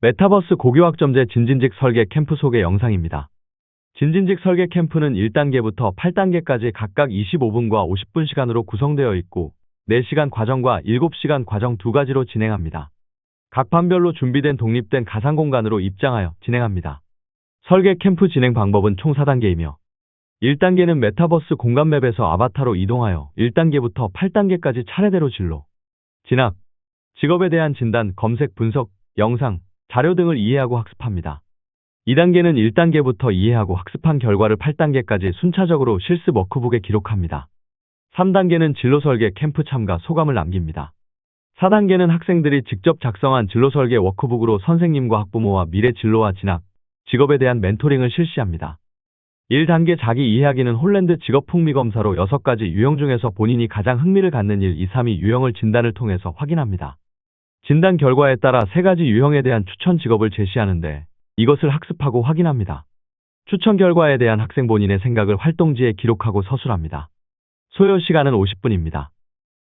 메타버스 고교학점제 진진직 설계 캠프 소개 영상입니다. 진진직 설계 캠프는 1단계부터 8단계까지 각각 25분과 50분 시간으로 구성되어 있고 4시간 과정과 7시간 과정 두 가지로 진행합니다. 각 반별로 준비된 독립된 가상 공간으로 입장하여 진행합니다. 설계 캠프 진행 방법은 총 4단계이며 1단계는 메타버스 공간 맵에서 아바타로 이동하여 1단계부터 8단계까지 차례대로 진로, 진학, 직업에 대한 진단, 검색, 분석, 영상, 자료 등을 이해하고 학습합니다. 2단계는 1단계부터 이해하고 학습한 결과를 8단계까지 순차적으로 실습 워크북에 기록합니다. 3단계는 진로 설계 캠프 참가 소감을 남깁니다. 4단계는 학생들이 직접 작성한 진로 설계 워크북으로 선생님과 학부모와 미래 진로와 진학, 직업에 대한 멘토링을 실시합니다. 1단계 자기 이해하기는 홀랜드 직업 풍미 검사로 6가지 유형 중에서 본인이 가장 흥미를 갖는 1, 2, 3위 유형을 진단을 통해서 확인합니다. 진단 결과에 따라 3가지 유형에 대한 추천 직업을 제시하는데 이것을 학습하고 확인합니다. 추천 결과에 대한 학생 본인의 생각을 활동지에 기록하고 서술합니다. 소요 시간은 50분입니다.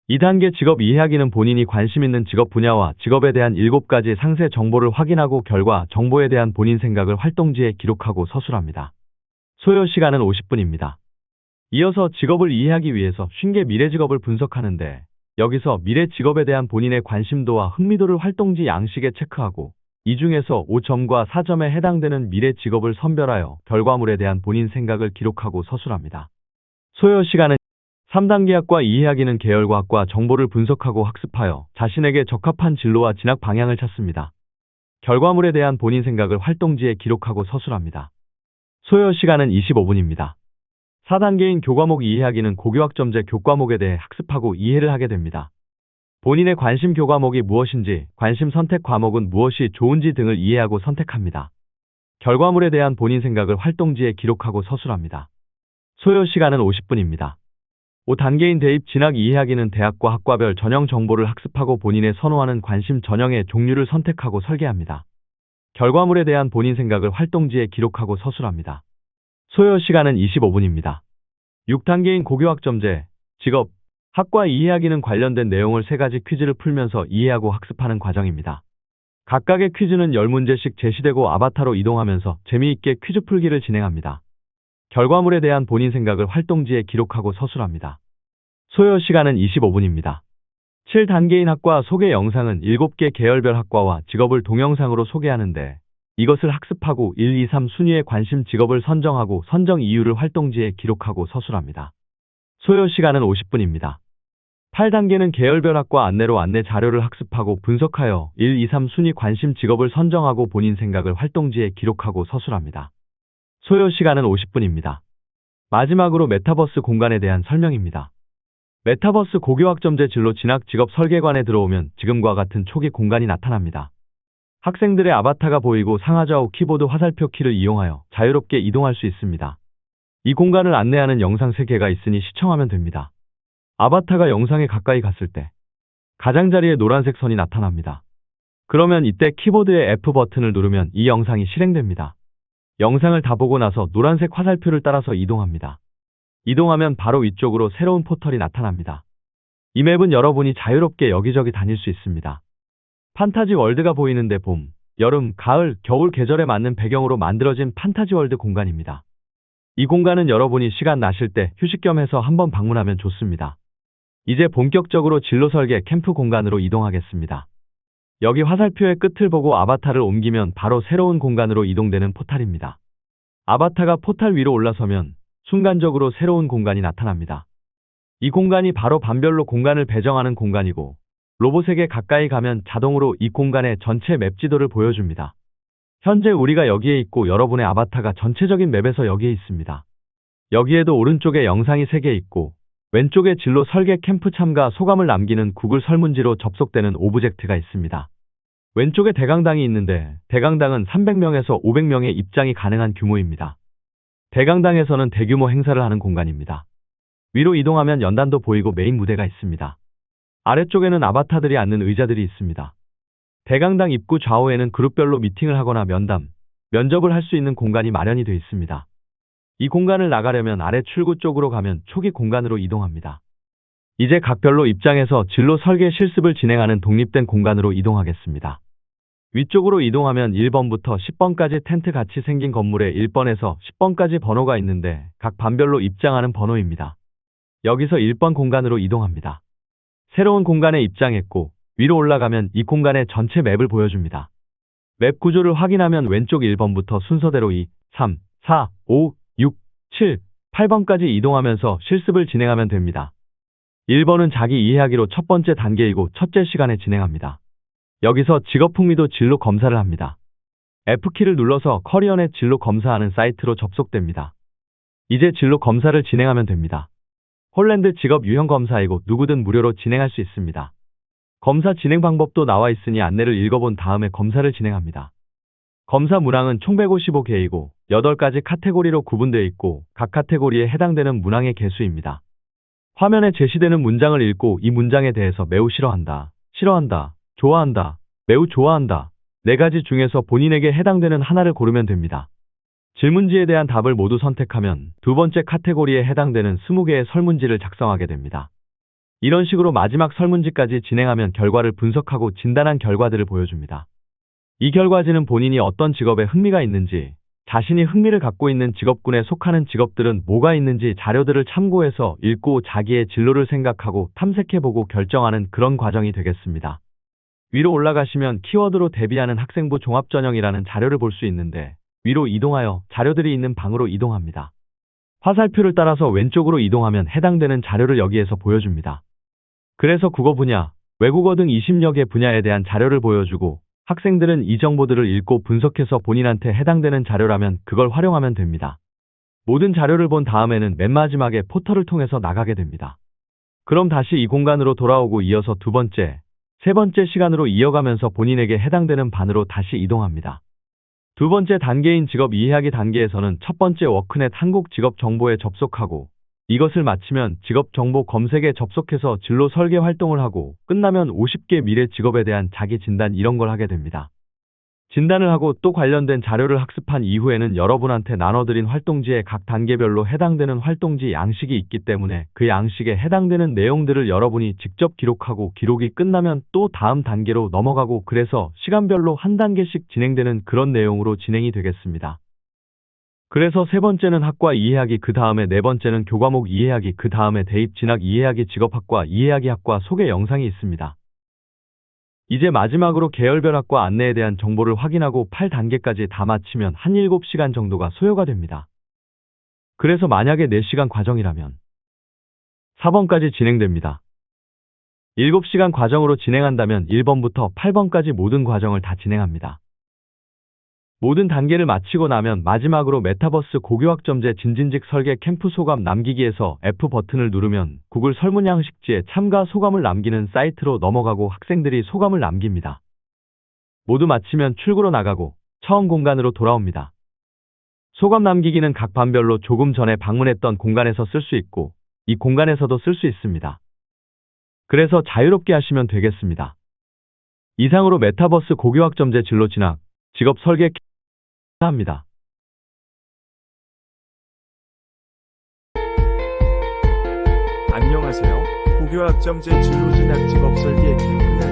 2단계 직업 이해하기는 본인이 관심 있는 직업 분야와 직업에 대한 7가지 상세 정보를 확인하고 결과, 정보에 대한 본인 생각을 활동지에 기록하고 서술합니다. 소요 시간은 50분입니다. 이어서 직업을 이해하기 위해서 쉽게 미래 직업을 분석하는데 여기서 미래 직업에 대한 본인의 관심도와 흥미도를 활동지 양식에 체크하고 이 중에서 5점과 4점에 해당되는 미래 직업을 선별하여 결과물에 대한 본인 생각을 기록하고 서술합니다. 소요 시간은 3단계 학과 이해하기는 계열과학과 정보를 분석하고 학습하여 자신에게 적합한 진로와 진학 방향을 찾습니다. 결과물에 대한 본인 생각을 활동지에 기록하고 서술합니다. 소요 시간은 25분입니다. 4단계인 교과목 이해하기는 고교학점제 교과목에 대해 학습하고 이해를 하게 됩니다. 본인의 관심 교과목이 무엇인지, 관심 선택 과목은 무엇이 좋은지 등을 이해하고 선택합니다. 결과물에 대한 본인 생각을 활동지에 기록하고 서술합니다. 소요 시간은 50분입니다. 5단계인 대입 진학 이해하기는 대학과 학과별 전형 정보를 학습하고 본인의 선호하는 관심 전형의 종류를 선택하고 설계합니다. 결과물에 대한 본인 생각을 활동지에 기록하고 서술합니다. 소요 시간은 25분입니다. 6단계인 고교학점제, 직업, 학과 이해하기는 관련된 내용을 3가지 퀴즈를 풀면서 이해하고 학습하는 과정입니다. 각각의 퀴즈는 10문제씩 제시되고 아바타로 이동하면서 재미있게 퀴즈 풀기를 진행합니다. 결과물에 대한 본인 생각을 활동지에 기록하고 서술합니다. 소요 시간은 25분입니다. 7단계인 학과 소개 영상은 7개 계열별 학과와 직업을 동영상으로 소개하는데 이것을 학습하고 1, 2, 3 순위의 관심 직업을 선정하고 선정 이유를 활동지에 기록하고 서술합니다. 소요 시간은 50분입니다. 8단계는 계열별 학과 안내로 안내 자료를 학습하고 분석하여 1, 2, 3 순위 관심 직업을 선정하고 본인 생각을 활동지에 기록하고 서술합니다. 소요 시간은 50분입니다. 마지막으로 메타버스 공간에 대한 설명입니다. 메타버스 고교학점제 진로 진학 직업 설계관에 들어오면 지금과 같은 초기 공간이 나타납니다. 학생들의 아바타가 보이고 상하좌우 키보드 화살표 키를 이용하여 자유롭게 이동할 수 있습니다. 이 공간을 안내하는 영상 3개가 있으니 시청하면 됩니다. 아바타가 영상에 가까이 갔을 때 가장자리에 노란색 선이 나타납니다. 그러면 이때 키보드의 F 버튼을 누르면 이 영상이 실행됩니다. 영상을 다 보고 나서 노란색 화살표를 따라서 이동합니다. 이동하면 바로 위쪽으로 새로운 포털이 나타납니다. 이 맵은 여러분이 자유롭게 여기저기 다닐 수 있습니다. 판타지 월드가 보이는데 봄, 여름, 가을, 겨울 계절에 맞는 배경으로 만들어진 판타지 월드 공간입니다. 이 공간은 여러분이 시간 나실 때 휴식 겸 해서 한번 방문하면 좋습니다. 이제 본격적으로 진로 설계 캠프 공간으로 이동하겠습니다. 여기 화살표의 끝을 보고 아바타를 옮기면 바로 새로운 공간으로 이동되는 포탈입니다. 아바타가 포탈 위로 올라서면 순간적으로 새로운 공간이 나타납니다. 이 공간이 바로 반별로 공간을 배정하는 공간이고 로봇에게 가까이 가면 자동으로 이 공간의 전체 맵 지도를 보여줍니다. 현재 우리가 여기에 있고 여러분의 아바타가 전체적인 맵에서 여기에 있습니다. 여기에도 오른쪽에 영상이 3개 있고 왼쪽에 진로 설계 캠프 참가 소감을 남기는 구글 설문지로 접속되는 오브젝트가 있습니다. 왼쪽에 대강당이 있는데 대강당은 300명에서 500명의 입장이 가능한 규모입니다. 대강당에서는 대규모 행사를 하는 공간입니다. 위로 이동하면 연단도 보이고 메인 무대가 있습니다. 아래쪽에는 아바타들이 앉는 의자들이 있습니다. 대강당 입구 좌우에는 그룹별로 미팅을 하거나 면담, 면접을 할 수 있는 공간이 마련이 되어 있습니다. 이 공간을 나가려면 아래 출구 쪽으로 가면 초기 공간으로 이동합니다. 이제 각별로 입장해서 진로 설계 실습을 진행하는 독립된 공간으로 이동하겠습니다. 위쪽으로 이동하면 1번부터 10번까지 텐트 같이 생긴 건물에 1번에서 10번까지 번호가 있는데 각 반별로 입장하는 번호입니다. 여기서 1번 공간으로 이동합니다. 새로운 공간에 입장했고 위로 올라가면 이 공간의 전체 맵을 보여줍니다. 맵 구조를 확인하면 왼쪽 1번부터 순서대로 2, 3, 4, 5, 6, 7, 8번까지 이동하면서 실습을 진행하면 됩니다. 1번은 자기 이해하기로 첫 번째 단계이고 첫째 시간에 진행합니다. 여기서 직업 흥미도 진로 검사를 합니다. F키를 눌러서 커리어 넷 진로 검사하는 사이트로 접속됩니다. 이제 진로 검사를 진행하면 됩니다. 홀랜드 직업 유형 검사이고 누구든 무료로 진행할 수 있습니다. 검사 진행 방법도 나와 있으니 안내를 읽어본 다음에 검사를 진행합니다. 검사 문항은 총 155개이고 8가지 카테고리로 구분되어 있고 각 카테고리에 해당되는 문항의 개수입니다. 화면에 제시되는 문장을 읽고 이 문장에 대해서 매우 싫어한다, 싫어한다, 좋아한다, 매우 좋아한다, 4가지 중에서 본인에게 해당되는 하나를 고르면 됩니다. 질문지에 대한 답을 모두 선택하면 두 번째 카테고리에 해당되는 20개의 설문지를 작성하게 됩니다. 이런 식으로 마지막 설문지까지 진행하면 결과를 분석하고 진단한 결과들을 보여줍니다. 이 결과지는 본인이 어떤 직업에 흥미가 있는지, 자신이 흥미를 갖고 있는 직업군에 속하는 직업들은 뭐가 있는지 자료들을 참고해서 읽고 자기의 진로를 생각하고 탐색해보고 결정하는 그런 과정이 되겠습니다. 위로 올라가시면 키워드로 대비하는 학생부 종합전형이라는 자료를 볼 수 있는데 위로 이동하여 자료들이 있는 방으로 이동합니다. 화살표를 따라서 왼쪽으로 이동하면 해당되는 자료를 여기에서 보여줍니다. 그래서 국어 분야, 외국어 등 20여 개 분야에 대한 자료를 보여주고 학생들은 이 정보들을 읽고 분석해서 본인한테 해당되는 자료라면 그걸 활용하면 됩니다. 모든 자료를 본 다음에는 맨 마지막에 포털을 통해서 나가게 됩니다. 그럼 다시 이 공간으로 돌아오고 이어서 두 번째, 세 번째 시간으로 이어가면서 본인에게 해당되는 반으로 다시 이동합니다. 두 번째 단계인 직업 이해하기 단계에서는 첫 번째 워크넷 한국 직업 정보에 접속하고 이것을 마치면 직업 정보 검색에 접속해서 진로 설계 활동을 하고 끝나면 50개 미래 직업에 대한 자기 진단 이런 걸 하게 됩니다. 진단을 하고 또 관련된 자료를 학습한 이후에는 여러분한테 나눠드린 활동지에 각 단계별로 해당되는 활동지 양식이 있기 때문에 그 양식에 해당되는 내용들을 여러분이 직접 기록하고 기록이 끝나면 또 다음 단계로 넘어가고 그래서 시간별로 한 단계씩 진행되는 그런 내용으로 진행이 되겠습니다. 그래서 세 번째는 학과 이해하기, 그 다음에 네 번째는 교과목 이해하기, 그 다음에 대입 진학 이해하기, 직업학과 이해하기 학과 소개 영상이 있습니다. 이제 마지막으로 계열별 학과 안내에 대한 정보를 확인하고 8단계까지 다 마치면 한 7시간 정도가 소요가 됩니다. 그래서 만약에 4시간 과정이라면 4번까지 진행됩니다. 7시간 과정으로 진행한다면 1번부터 8번까지 모든 과정을 다 진행합니다. 모든 단계를 마치고 나면 마지막으로 메타버스 고교학점제 진진직 설계 캠프 소감 남기기에서 F 버튼을 누르면 구글 설문 양식지에 참가 소감을 남기는 사이트로 넘어가고 학생들이 소감을 남깁니다. 모두 마치면 출구로 나가고 처음 공간으로 돌아옵니다. 소감 남기기는 각 반별로 조금 전에 방문했던 공간에서 쓸 수 있고 이 공간에서도 쓸 수 있습니다. 그래서 자유롭게 하시면 되겠습니다. 이상으로 메타버스 고교학점제 진로 진학, 직업 설계 합니다. 안녕하세요. 고교학점제 진로 진학 직업 설계 캠프의